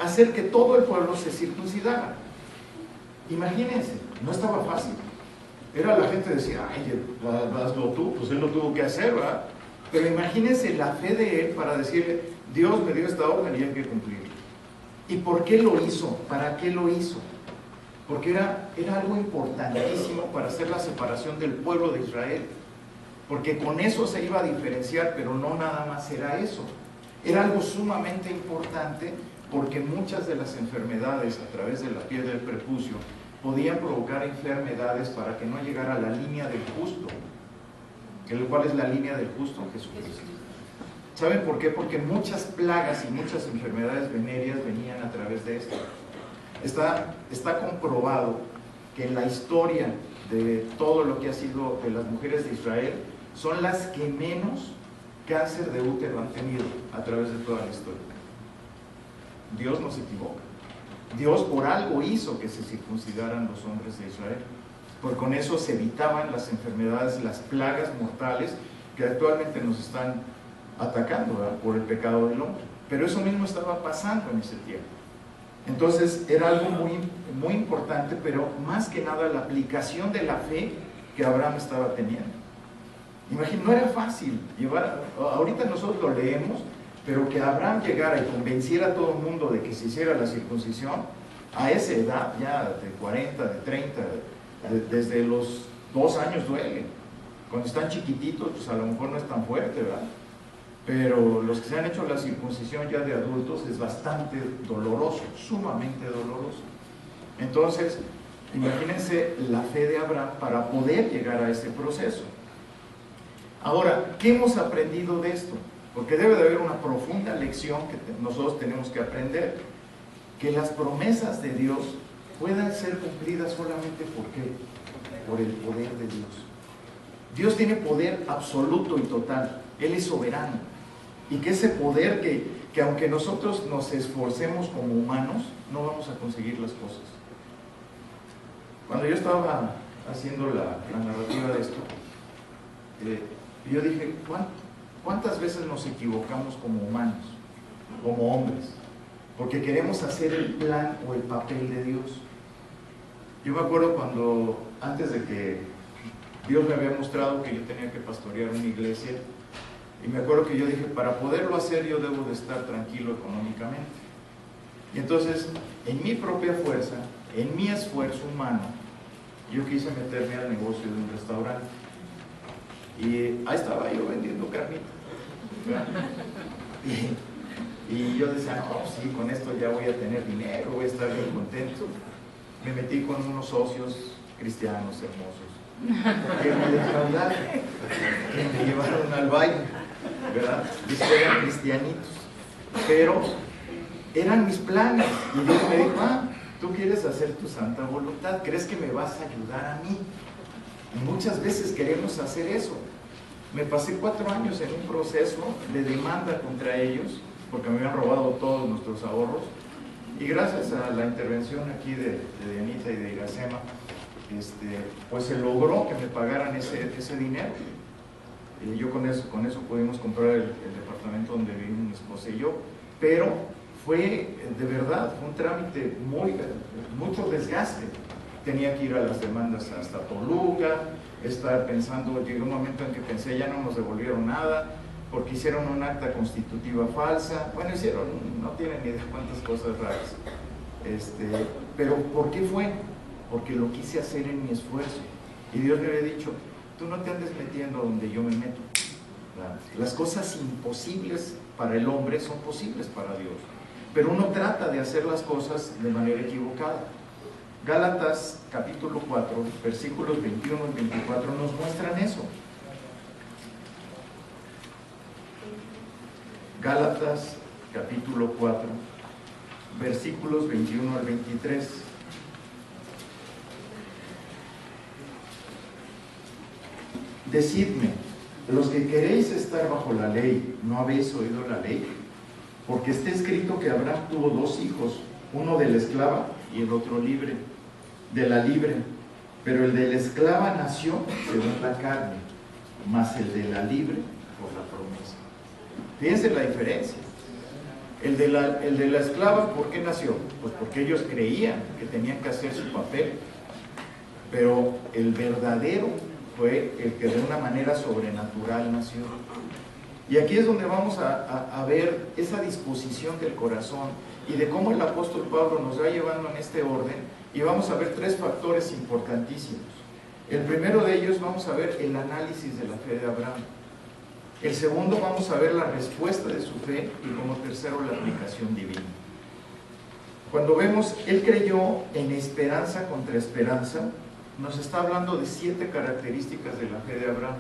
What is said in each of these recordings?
hacer que todo el pueblo se circuncidara. Imagínense, no estaba fácil. Era la gente decía, ay, hazlo tú, pues él lo tuvo que hacer, ¿verdad? Pero imagínense la fe de él para decirle, Dios me dio esta orden y hay que cumplirla. ¿Y por qué lo hizo? ¿Para qué lo hizo? Porque era algo importantísimo para hacer la separación del pueblo de Israel. Porque con eso se iba a diferenciar, pero no nada más era eso. Era algo sumamente importante porque muchas de las enfermedades a través de la piel del prepucio podían provocar enfermedades para que no llegara a la línea del justo. ¿Cuál es la línea del justo? Jesucristo. ¿Saben por qué? Porque muchas plagas y muchas enfermedades venéreas venían a través de esto. Está comprobado que en la historia de todo lo que ha sido de las mujeres de Israel, son las que menos cáncer de útero han tenido a través de toda la historia. Dios no se equivoca. Dios por algo hizo que se circuncidaran los hombres de Israel, porque con eso se evitaban las enfermedades, las plagas mortales que actualmente nos están atacando, ¿verdad?, por el pecado del hombre. Pero eso mismo estaba pasando en ese tiempo. Entonces era algo muy importante, pero más que nada la aplicación de la fe que Abraham estaba teniendo. Imagínate, no era fácil llevar, ahorita nosotros lo leemos, pero que Abraham llegara y convenciera a todo el mundo de que se hiciera la circuncisión a esa edad, ya de 40, de 30, desde los 2 años duele. Cuando están chiquititos, pues a lo mejor no es tan fuerte, ¿verdad? Pero los que se han hecho la circuncisión ya de adultos es bastante doloroso, sumamente doloroso. Entonces, imagínense la fe de Abraham para poder llegar a ese proceso. Ahora, ¿qué hemos aprendido de esto? Porque debe de haber una profunda lección que nosotros tenemos que aprender. Que las promesas de Dios puedan ser cumplidas solamente ¿por qué? Por el poder de Dios. Dios tiene poder absoluto y total. Él es soberano. Y que ese poder que aunque nosotros nos esforcemos como humanos, no vamos a conseguir las cosas. Cuando yo estaba haciendo la narrativa de esto, yo dije, ¿cuántas veces nos equivocamos como humanos, como hombres? Porque queremos hacer el plan o el papel de Dios. Yo me acuerdo cuando, antes de que Dios me había mostrado que yo tenía que pastorear una iglesia, y me acuerdo que yo dije, para poderlo hacer yo debo de estar tranquilo económicamente. Y entonces, en mi propia fuerza, en mi esfuerzo humano, yo quise meterme al negocio de un restaurante. Y ahí estaba yo vendiendo carnita. Y yo decía, no, sí, con esto ya voy a tener dinero, voy a estar bien contento. Me metí con unos socios cristianos hermosos que me defraudaron, que me llevaron al baile, ¿verdad? Y eran cristianitos, pero eran mis planes. Y Dios me dijo, tú quieres hacer tu santa voluntad, ¿crees que me vas a ayudar a mí? Y muchas veces queremos hacer eso. Me pasé 4 años en un proceso de demanda contra ellos, porque me habían robado todos nuestros ahorros, y gracias a la intervención aquí de Dianita y de Iracema, pues se logró que me pagaran ese dinero. Y yo con eso pudimos comprar el departamento donde vivimos mi esposa y yo, pero fue, de verdad, fue un trámite mucho desgaste. Tenía que ir a las demandas hasta Toluca, estar pensando, llegó un momento en que pensé, ya no nos devolvieron nada, porque hicieron un acta constitutiva falsa. Bueno, no tienen ni idea cuántas cosas raras. Pero ¿por qué fue? Porque lo quise hacer en mi esfuerzo. Y Dios me había dicho, tú no te andes metiendo donde yo me meto. Las cosas imposibles para el hombre son posibles para Dios. Pero uno trata de hacer las cosas de manera equivocada. Gálatas capítulo 4, versículos 21 y 24 nos muestran eso. Gálatas capítulo 4, versículos 21 al 23. Decidme, los que queréis estar bajo la ley, ¿no habéis oído la ley? Porque está escrito que Abraham tuvo 2 hijos, uno de la esclava y el otro de la libre. Pero el de la esclava nació según la carne, mas el de la libre por la promesa. Fíjense la diferencia. El de la esclava, ¿por qué nació? Pues porque ellos creían que tenían que hacer su papel, pero el verdadero fue el que de una manera sobrenatural nació. Y aquí es donde vamos a ver esa disposición del corazón y de cómo el apóstol Pablo nos va llevando en este orden, y vamos a ver tres factores importantísimos. El primero de ellos vamos a ver el análisis de la fe de Abraham. El segundo vamos a ver la respuesta de su fe, y como tercero la aplicación divina. Cuando vemos, él creyó en esperanza contra esperanza, nos está hablando de 7 características de la fe de Abraham.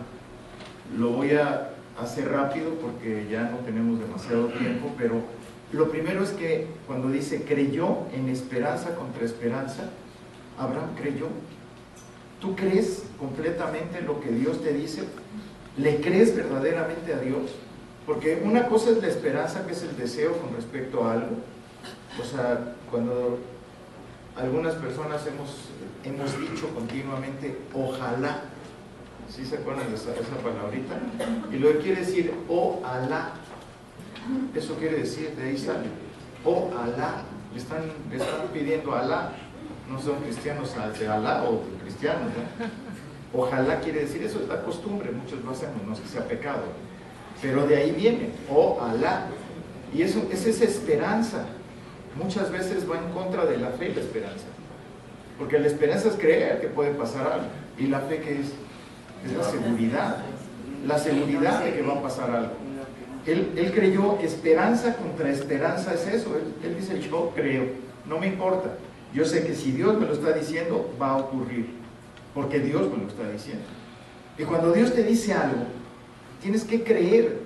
Lo voy a hacer rápido porque ya no tenemos demasiado tiempo, pero lo primero es que cuando dice creyó en esperanza contra esperanza, Abraham creyó. ¿Tú crees completamente lo que Dios te dice? ¿Le crees verdaderamente a Dios? Porque una cosa es la esperanza, que es el deseo con respecto a algo. O sea, cuando algunas personas hemos dicho continuamente ojalá, ¿sí se acuerdan de esa palabrita? Y lo que quiere decir ojalá, eso quiere decir, de ahí sale ojalá, le están pidiendo a Alá. No son cristianos de Alá o cristianos, ¿no? Ojalá quiere decir, eso es la costumbre, muchos lo hacemos, no es que sea pecado, pero de ahí viene, ojalá, y eso es esa esperanza. Muchas veces va en contra de la fe la esperanza, porque la esperanza es creer que puede pasar algo, y la fe, ¿qué es? Es la seguridad de que va a pasar algo. Él creyó, esperanza contra esperanza es eso. Él dice, yo creo, no me importa, yo sé que si Dios me lo está diciendo, va a ocurrir, porque Dios me lo está diciendo. Y cuando Dios te dice algo, tienes que creer,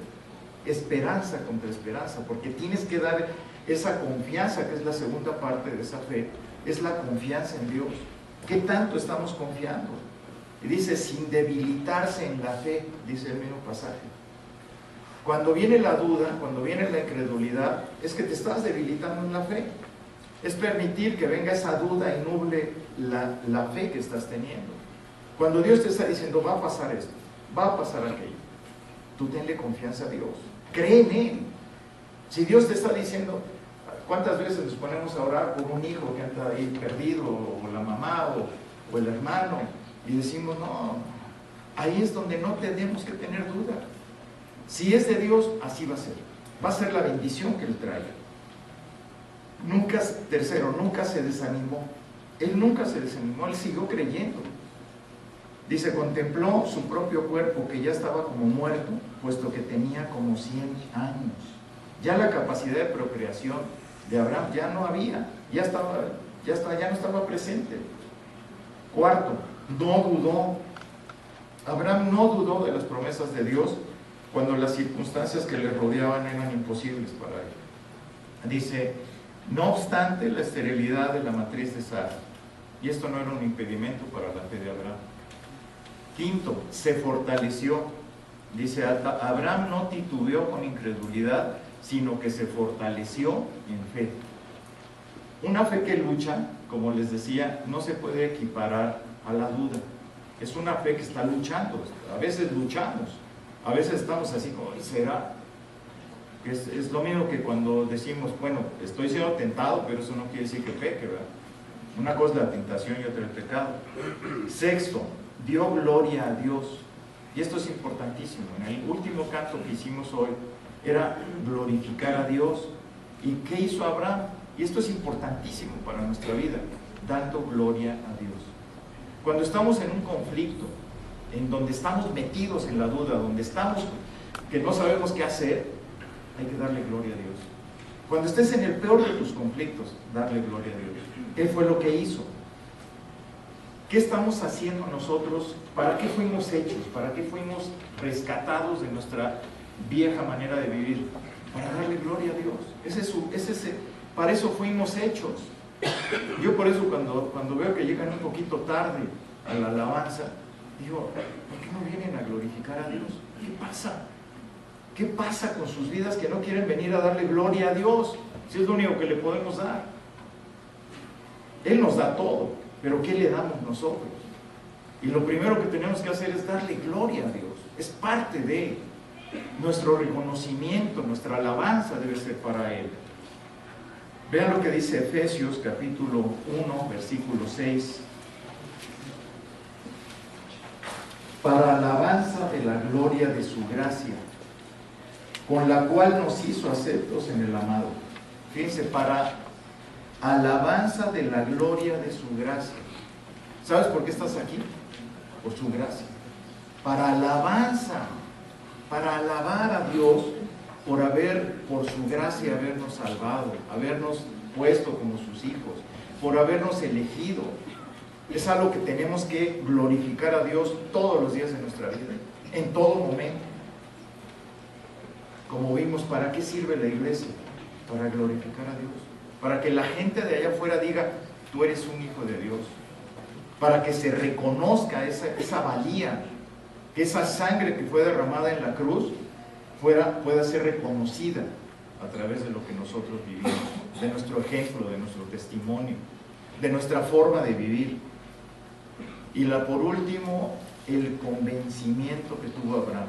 esperanza contra esperanza, porque tienes que dar esa confianza, que es la segunda parte de esa fe, es la confianza en Dios. ¿Qué tanto estamos confiando? Y dice, sin debilitarse en la fe, dice el mismo pasaje. Cuando viene la duda, cuando viene la incredulidad, es que te estás debilitando en la fe. Es permitir que venga esa duda y nuble la fe que estás teniendo. Cuando Dios te está diciendo, va a pasar esto, va a pasar aquello, tú tenle confianza a Dios, cree en Él. Si Dios te está diciendo, ¿cuántas veces nos ponemos a orar por un hijo que anda ahí perdido, o la mamá, o el hermano, y decimos, no, ahí es donde no tenemos que tener duda. Si es de Dios, así va a ser la bendición que Él trae. Tercero, nunca se desanimó. Él nunca se desanimó, él siguió creyendo. Dice, contempló su propio cuerpo que ya estaba como muerto, puesto que tenía como 100 años. Ya la capacidad de procreación de Abraham ya no había, ya no estaba presente. Cuarto, no dudó. Abraham no dudó de las promesas de Dios cuando las circunstancias que le rodeaban eran imposibles para él. Dice, no obstante la esterilidad de la matriz de Sara. Y esto no era un impedimento para la fe de Abraham. Quinto, se fortaleció. Dice, Abraham no titubeó con incredulidad, sino que se fortaleció en fe. Una fe que lucha, como les decía, no se puede equiparar a la duda. Es una fe que está luchando. A veces luchamos, a veces estamos así como, ¿será? Es lo mismo que cuando decimos, bueno, estoy siendo tentado, pero eso no quiere decir que peque, ¿verdad? Una cosa es la tentación y otra el pecado. Sexto, dio gloria a Dios. Y esto es importantísimo. En el último canto que hicimos hoy era glorificar a Dios. ¿Y qué hizo Abraham? Y esto es importantísimo para nuestra vida, dando gloria a Dios. Cuando estamos en un conflicto, en donde estamos metidos en la duda, donde estamos que no sabemos qué hacer, hay que darle gloria a Dios. Cuando estés en el peor de tus conflictos, darle gloria a Dios. Él fue lo que hizo. ¿Qué estamos haciendo nosotros? ¿Para qué fuimos hechos? ¿Para qué fuimos rescatados de nuestra vieja manera de vivir? Para darle gloria a Dios. Para eso fuimos hechos. Yo por eso cuando veo que llegan un poquito tarde a la alabanza, digo, ¿por qué no vienen a glorificar a Dios? ¿Qué pasa? ¿Qué pasa con sus vidas que no quieren venir a darle gloria a Dios? Si es lo único que le podemos dar. Él nos da todo, pero ¿qué le damos nosotros? Y lo primero que tenemos que hacer es darle gloria a Dios. Es parte de nuestro reconocimiento, nuestra alabanza debe ser para Él. Vean lo que dice Efesios capítulo 1, versículo 6. Para alabanza de la gloria de su gracia, con la cual nos hizo aceptos en el amado. Fíjense, para alabanza de la gloria de su gracia. ¿Sabes por qué estás aquí? Por su gracia. Para alabanza, para alabar a Dios por su gracia habernos salvado, habernos puesto como sus hijos, por habernos elegido. Es algo que tenemos que glorificar a Dios todos los días de nuestra vida, en todo momento. Como vimos, ¿para qué sirve la iglesia? Para glorificar a Dios, para que la gente de allá afuera diga, tú eres un hijo de Dios, para que se reconozca esa valía, que esa sangre que fue derramada en la cruz pueda ser reconocida a través de lo que nosotros vivimos, de nuestro ejemplo, de nuestro testimonio, de nuestra forma de vivir. Y por último, el convencimiento que tuvo Abraham.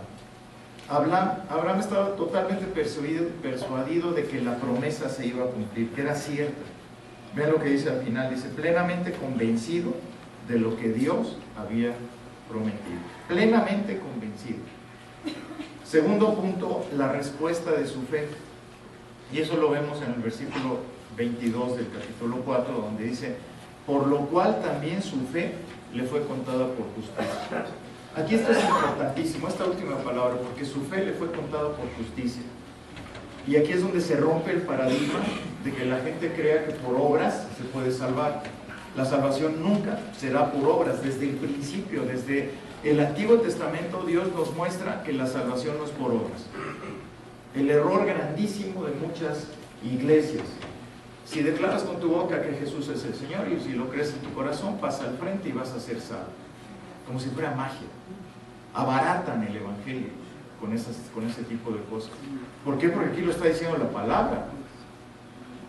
Abraham estaba totalmente persuadido de que la promesa se iba a cumplir, que era cierta. Vean lo que dice al final, dice, plenamente convencido de lo que Dios había prometido. Plenamente convencido. Segundo punto, la respuesta de su fe. Y eso lo vemos en el versículo 22 del capítulo 4, donde dice, por lo cual también su fe le fue contada por justicia. Aquí esto es importantísimo, esta última palabra, porque su fe le fue contada por justicia. Y aquí es donde se rompe el paradigma de que la gente crea que por obras se puede salvar. La salvación nunca será por obras. Desde el principio, desde el Antiguo Testamento, Dios nos muestra que la salvación no es por obras. El error grandísimo de muchas iglesias: si declaras con tu boca que Jesús es el Señor y si lo crees en tu corazón, pasa al frente y vas a ser salvo. Como si fuera magia. Abaratan el Evangelio con ese tipo de cosas. ¿Por qué? Porque aquí lo está diciendo la palabra.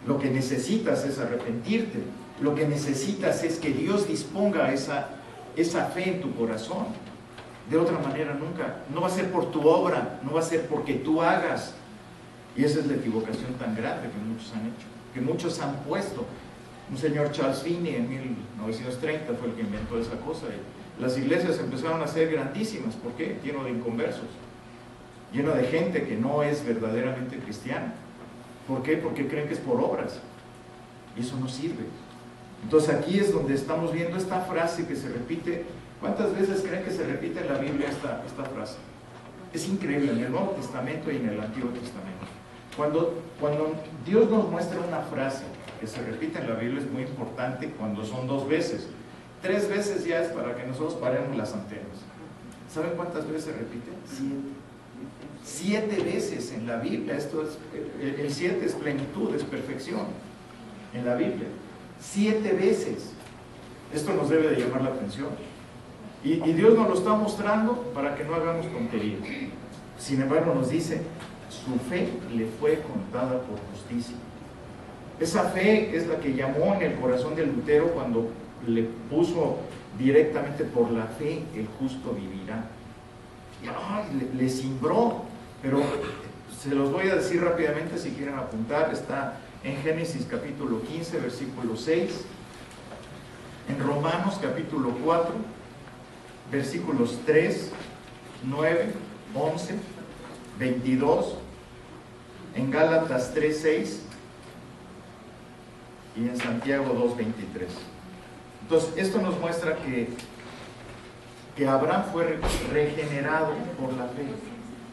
Lo que necesitas es arrepentirte. Lo que necesitas es que Dios disponga esa fe en tu corazón. De otra manera nunca. No va a ser por tu obra, no va a ser porque tú hagas. Y esa es la equivocación tan grande que muchos han hecho, que muchos han puesto. Un señor Charles Finney en 1930 fue el que inventó esa cosa. Y las iglesias empezaron a ser grandísimas. ¿Por qué? Lleno de inconversos, lleno de gente que no es verdaderamente cristiana. ¿Por qué? Porque creen que es por obras. Y eso no sirve. Entonces aquí es donde estamos viendo esta frase que se repite. ¿Cuántas veces creen que se repite en la Biblia esta frase? Es increíble, en el Nuevo Testamento y en el Antiguo Testamento. Cuando Dios nos muestra una frase que se repite en la Biblia, es muy importante cuando son 2 veces. 3 veces ya es para que nosotros paremos las antenas. ¿Saben cuántas veces se repite? 7. 7 veces en la Biblia. El 7 es plenitud, es perfección en la Biblia. 7 veces. Esto nos debe de llamar la atención. Y Dios nos lo está mostrando para que no hagamos tonterías. Sin embargo nos dice, su fe le fue contada por justicia. Esa fe es la que llamó en el corazón de Lutero cuando le puso directamente, por la fe el justo vivirá. Y le cimbró. Pero se los voy a decir rápidamente si quieren apuntar. Está en Génesis capítulo 15, versículo 6. En Romanos capítulo 4, versículos 3, 9, 11, 22. En Gálatas 3, 6. Y en Santiago 2, 23. Entonces, esto nos muestra que Abraham fue regenerado por la fe.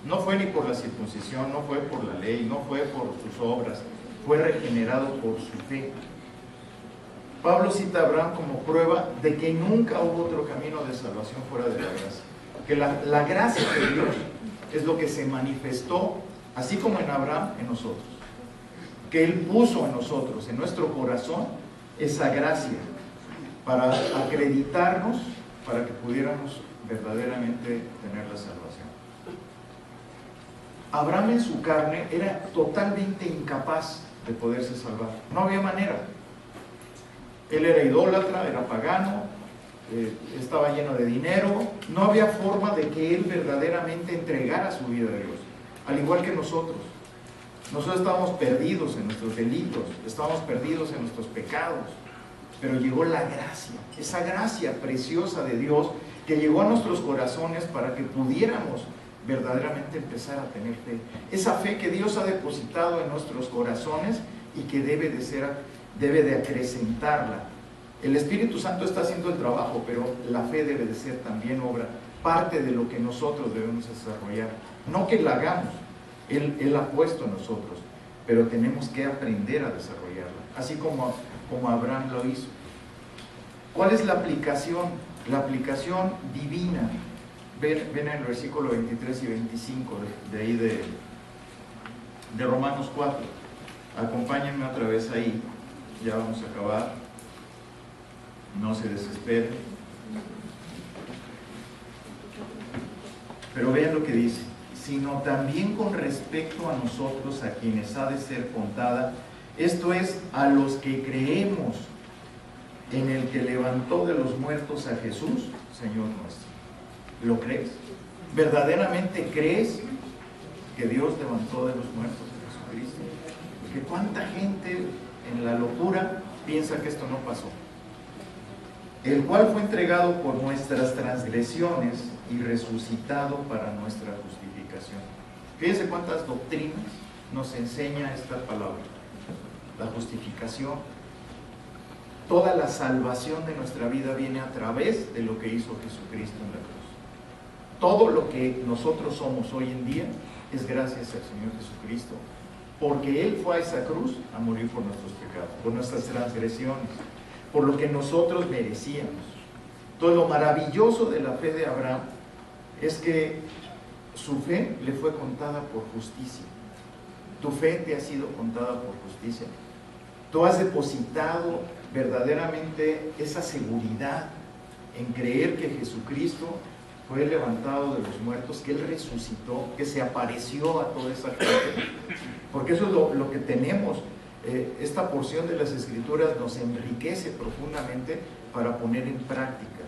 No fue ni por la circuncisión, no fue por la ley, no fue por sus obras. Fue regenerado por su fe. Pablo cita a Abraham como prueba de que nunca hubo otro camino de salvación fuera de la gracia. Que la gracia de Dios es lo que se manifestó, así como en Abraham, en nosotros. Que Él puso en nosotros, en nuestro corazón, esa gracia para acreditarnos, para que pudiéramos verdaderamente tener la salvación. Abraham en su carne era totalmente incapaz de poderse salvar. No había manera. Él era idólatra, era pagano, estaba lleno de dinero. No había forma de que él verdaderamente entregara su vida a Dios, al igual que nosotros. Nosotros estábamos perdidos en nuestros delitos, estábamos perdidos en nuestros pecados, pero llegó la gracia, esa gracia preciosa de Dios que llegó a nuestros corazones para que pudiéramos verdaderamente empezar a tener fe. Esa fe que Dios ha depositado en nuestros corazones y que debe de acrecentarla. El Espíritu Santo está haciendo el trabajo, pero la fe debe de ser también obra, parte de lo que nosotros debemos desarrollar. No que la hagamos, Él ha puesto en nosotros, pero tenemos que aprender a desarrollarla, así como Abraham lo hizo. ¿Cuál es la aplicación? La aplicación divina. Ven en el versículo 23 y 25 de ahí de Romanos 4. Acompáñenme otra vez ahí, ya vamos a acabar. No se desesperen. Pero vean lo que dice: sino también con respecto a nosotros, a quienes ha de ser contada, esto es, a los que creemos en el que levantó de los muertos a Jesús, Señor nuestro. ¿Lo crees? ¿Verdaderamente crees que Dios levantó de los muertos a Jesucristo? Porque cuánta gente en la locura piensa que esto no pasó. El cual fue entregado por nuestras transgresiones y resucitado para nuestra justificación. Fíjense cuántas doctrinas nos enseña esta palabra. La justificación. Toda la salvación de nuestra vida viene a través de lo que hizo Jesucristo en la cruz. Todo lo que nosotros somos hoy en día es gracias al Señor Jesucristo, porque Él fue a esa cruz a morir por nuestros pecados, por nuestras transgresiones, por lo que nosotros merecíamos. Todo lo maravilloso de la fe de Abraham es que su fe le fue contada por justicia. Tu fe te ha sido contada por justicia. Tú has depositado verdaderamente esa seguridad en creer que Jesucristo fue levantado de los muertos, que Él resucitó, que se apareció a toda esa gente, porque eso es lo que tenemos. Esta porción de las Escrituras nos enriquece profundamente para poner en práctica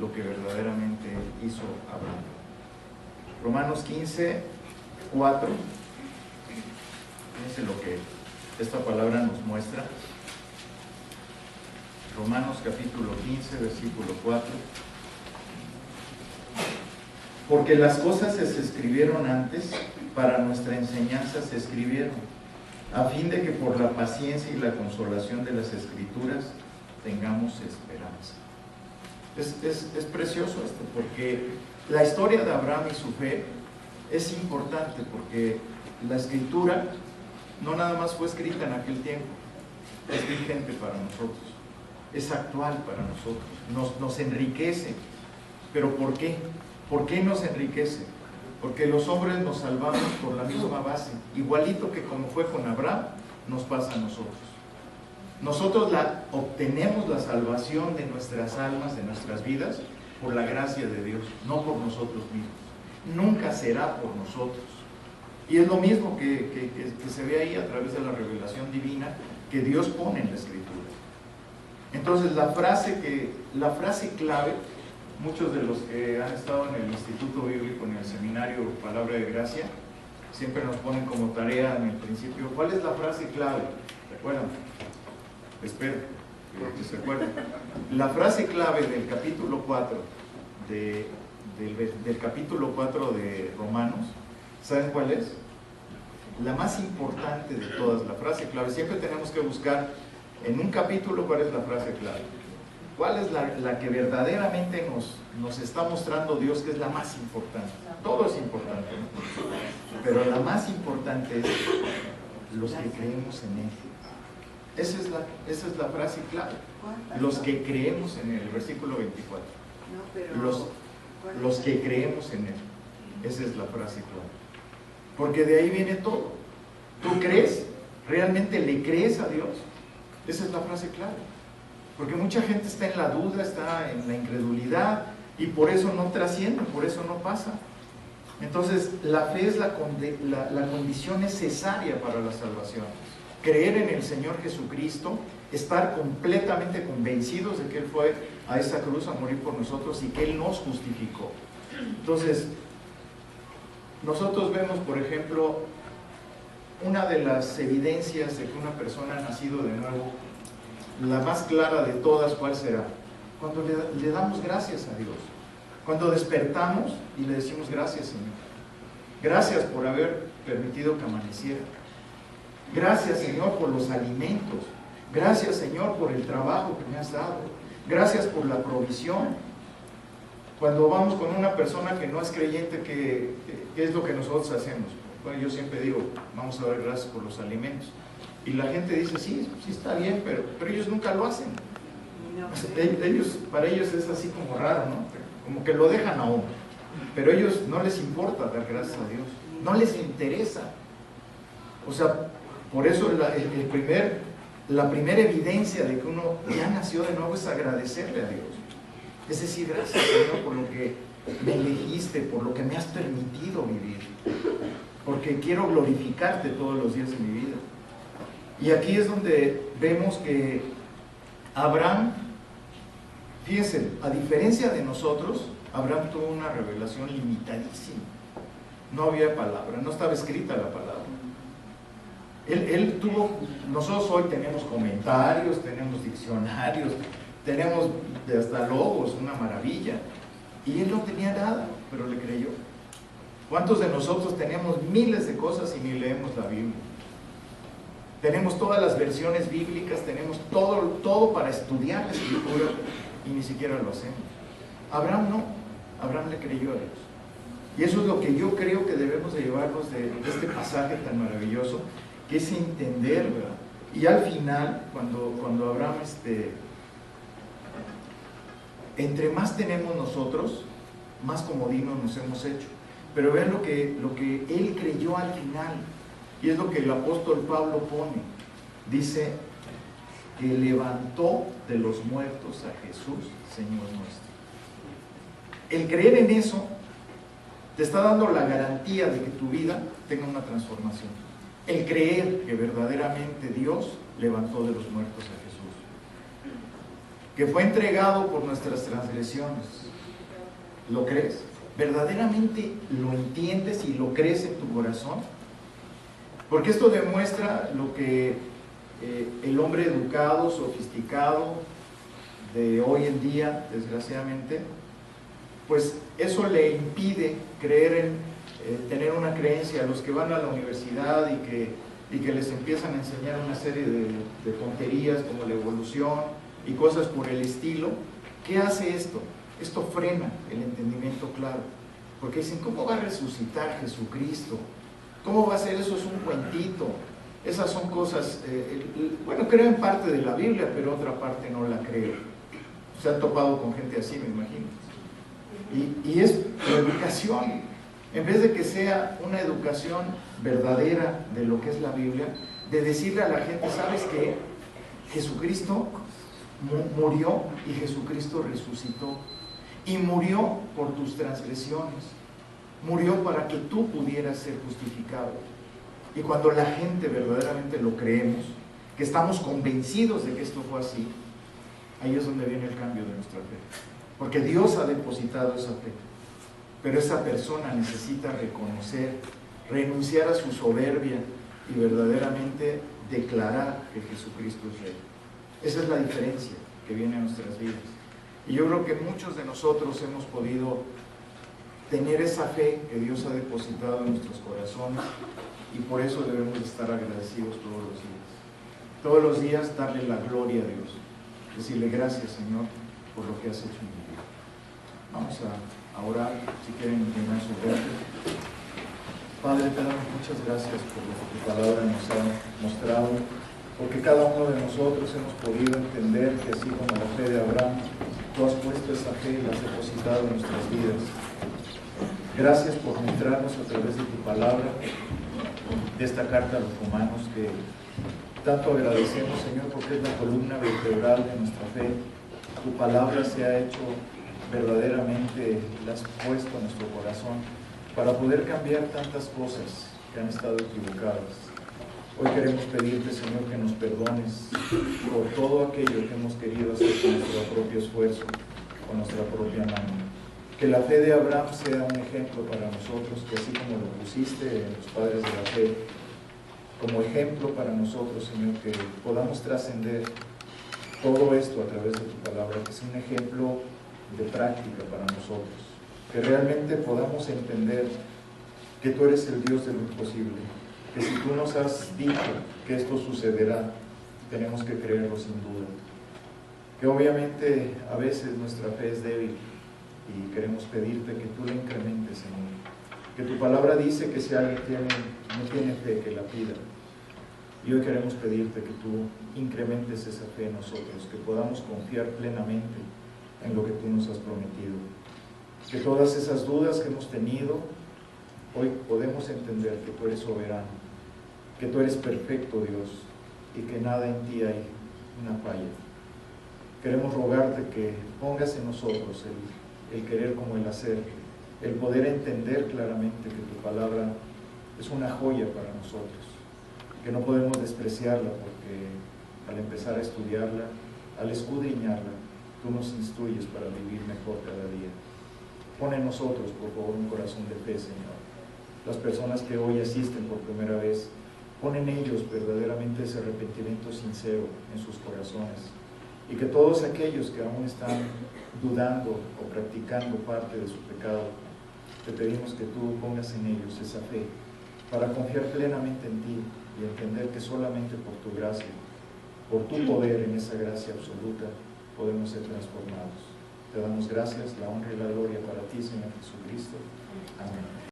lo que verdaderamente hizo Abraham. Romanos 15, 4. Fíjense lo que esta palabra nos muestra. Romanos capítulo 15, versículo 4. Porque las cosas se escribieron antes, para nuestra enseñanza se escribieron, a fin de que por la paciencia y la consolación de las Escrituras tengamos esperanza. Es precioso esto, porque la historia de Abraham y su fe es importante, porque la Escritura no nada más fue escrita en aquel tiempo, es vigente para nosotros, es actual para nosotros, nos enriquece. ¿Pero por qué? ¿Por qué nos enriquece? Porque los hombres nos salvamos por la misma base, igualito que como fue con Abraham, nos pasa a nosotros. Nosotros obtenemos la salvación de nuestras almas, de nuestras vidas, por la gracia de Dios, no por nosotros mismos. Nunca será por nosotros. Y es lo mismo que se ve ahí a través de la revelación divina que Dios pone en la Escritura. Entonces la frase clave, muchos de los que han estado en el Instituto Bíblico, en el seminario Palabra de Gracia, siempre nos ponen como tarea en el principio: ¿cuál es la frase clave? ¿Recuerdan? Espero que se acuerden. La frase clave del capítulo 4 del capítulo 4 de Romanos, ¿saben cuál es? La más importante de todas, la frase clave. Siempre tenemos que buscar en un capítulo cuál es la frase clave. ¿Cuál es la que verdaderamente nos está mostrando Dios que es la más importante? Todo es importante, ¿no? Pero la más importante es los que creemos en Él. Esa es la frase clave. Los que creemos en Él, el versículo 24. Los que creemos en Él. Esa es la frase clave. Porque de ahí viene todo. ¿Tú crees? ¿Realmente le crees a Dios? Esa es la frase clave. Porque mucha gente está en la duda, está en la incredulidad, y por eso no trasciende, por eso no pasa. Entonces, la fe es la condición necesaria para la salvación. Creer en el Señor Jesucristo, estar completamente convencidos de que Él fue a esa cruz a morir por nosotros y que Él nos justificó. Entonces, nosotros vemos, por ejemplo, una de las evidencias de que una persona ha nacido de nuevo, la más clara de todas, ¿cuál será? Cuando le damos gracias a Dios. Cuando despertamos y le decimos gracias, Señor. Gracias por haber permitido que amaneciera. Gracias, Señor, por los alimentos. Gracias, Señor, por el trabajo que me has dado. Gracias por la provisión. Cuando vamos con una persona que no es creyente, ¿qué es lo que nosotros hacemos? Bueno, yo siempre digo, vamos a dar gracias por los alimentos. Y la gente dice, sí está bien, pero ellos nunca lo hacen. Para ellos es así como raro, ¿no? Como que lo dejan a uno. Pero a ellos no les importa dar gracias a Dios. No les interesa. O sea, por eso la primera evidencia de que uno ya nació de nuevo es agradecerle a Dios. Es decir, gracias, Señor, por lo que me elegiste, por lo que me has permitido vivir. Porque quiero glorificarte todos los días de mi vida. Y aquí es donde vemos que Abraham, fíjense, a diferencia de nosotros, Abraham tuvo una revelación limitadísima. No había palabra, no estaba escrita la palabra. Él tuvo, nosotros hoy tenemos comentarios, tenemos diccionarios, tenemos hasta logos, una maravilla. Y él no tenía nada, pero le creyó. ¿Cuántos de nosotros tenemos miles de cosas y ni leemos la Biblia? Tenemos todas las versiones bíblicas, tenemos todo para estudiar la Escritura y ni siquiera lo hacemos. Abraham no, Abraham le creyó a Dios. Y eso es lo que yo creo que debemos de llevarnos de este pasaje tan maravilloso, que es entender, ¿verdad? Y al final, cuando Abraham, entre más tenemos nosotros, más comodinos nos hemos hecho. Pero vean lo que él creyó al final, y es lo que el apóstol Pablo pone. Dice que levantó de los muertos a Jesús, Señor nuestro. El creer en eso te está dando la garantía de que tu vida tenga una transformación. El creer que verdaderamente Dios levantó de los muertos a Jesús, que fue entregado por nuestras transgresiones. ¿Lo crees? ¿Verdaderamente lo entiendes y lo crees en tu corazón? Porque esto demuestra lo que el hombre educado, sofisticado de hoy en día, desgraciadamente, pues eso le impide creer tener una creencia. A los que van a la universidad y que les empiezan a enseñar una serie de tonterías como la evolución y cosas por el estilo, ¿qué hace esto? Esto frena el entendimiento claro, porque dicen, ¿cómo va a resucitar Jesucristo? ¿Cómo va a ser eso? Es un cuentito. Esas son cosas, bueno, creo en parte de la Biblia, pero otra parte no la creo. Se han topado con gente así, me imagino. Y es la educación. En vez de que sea una educación verdadera de lo que es la Biblia, de decirle a la gente, ¿sabes qué? Jesucristo murió y Jesucristo resucitó. Y murió por tus transgresiones. Murió para que tú pudieras ser justificado. Y cuando la gente verdaderamente lo creemos, que estamos convencidos de que esto fue así, ahí es donde viene el cambio de nuestra fe. Porque Dios ha depositado esa fe. Pero esa persona necesita reconocer, renunciar a su soberbia y verdaderamente declarar que Jesucristo es Rey. Esa es la diferencia que viene a nuestras vidas. Y yo creo que muchos de nosotros hemos podido tener esa fe que Dios ha depositado en nuestros corazones, y por eso debemos estar agradecidos todos los días. Todos los días darle la gloria a Dios, decirle gracias, Señor, por lo que has hecho en mi vida. Vamos a orar, si quieren inclinar su rostro. Padre, te damos muchas gracias por lo que tu palabra nos ha mostrado, porque cada uno de nosotros hemos podido entender que así como la fe de Abraham, tú has puesto esa fe y la has depositado en nuestras vidas. Gracias por mostrarnos a través de tu palabra, de esta carta a los romanos, que tanto agradecemos, Señor, porque es la columna vertebral de nuestra fe. Tu palabra se ha hecho verdaderamente, la has puesto en nuestro corazón para poder cambiar tantas cosas que han estado equivocadas. Hoy queremos pedirte, Señor, que nos perdones por todo aquello que hemos querido hacer con nuestro propio esfuerzo, con nuestra propia mano. Que la fe de Abraham sea un ejemplo para nosotros, que así como lo pusiste en los padres de la fe, como ejemplo para nosotros, Señor, que podamos trascender todo esto a través de tu palabra, que sea un ejemplo de práctica para nosotros, que realmente podamos entender que tú eres el Dios de lo imposible, que si tú nos has dicho que esto sucederá, tenemos que creerlo sin duda, que obviamente a veces nuestra fe es débil y queremos pedirte que tú la incrementes, Señor, que tu palabra dice que si alguien no tiene fe, que la pida. Y hoy queremos pedirte que tú incrementes esa fe en nosotros, que podamos confiar plenamente en lo que tú nos has prometido. Que todas esas dudas que hemos tenido, hoy podemos entender que tú eres soberano, que tú eres perfecto, Dios, y que nada en ti hay una falla. Queremos rogarte que pongas en nosotros el querer como el hacer, el poder entender claramente que tu palabra es una joya para nosotros, que no podemos despreciarla porque al empezar a estudiarla, al escudriñarla, tú nos instruyes para vivir mejor cada día. Pon en nosotros, por favor, un corazón de fe, Señor. Las personas que hoy asisten por primera vez, pon en ellos verdaderamente ese arrepentimiento sincero en sus corazones. Y que todos aquellos que aún están dudando o practicando parte de su pecado, te pedimos que tú pongas en ellos esa fe para confiar plenamente en ti y entender que solamente por tu gracia, por tu poder en esa gracia absoluta, podemos ser transformados. Te damos gracias, la honra y la gloria para ti, Señor Jesucristo. Amén.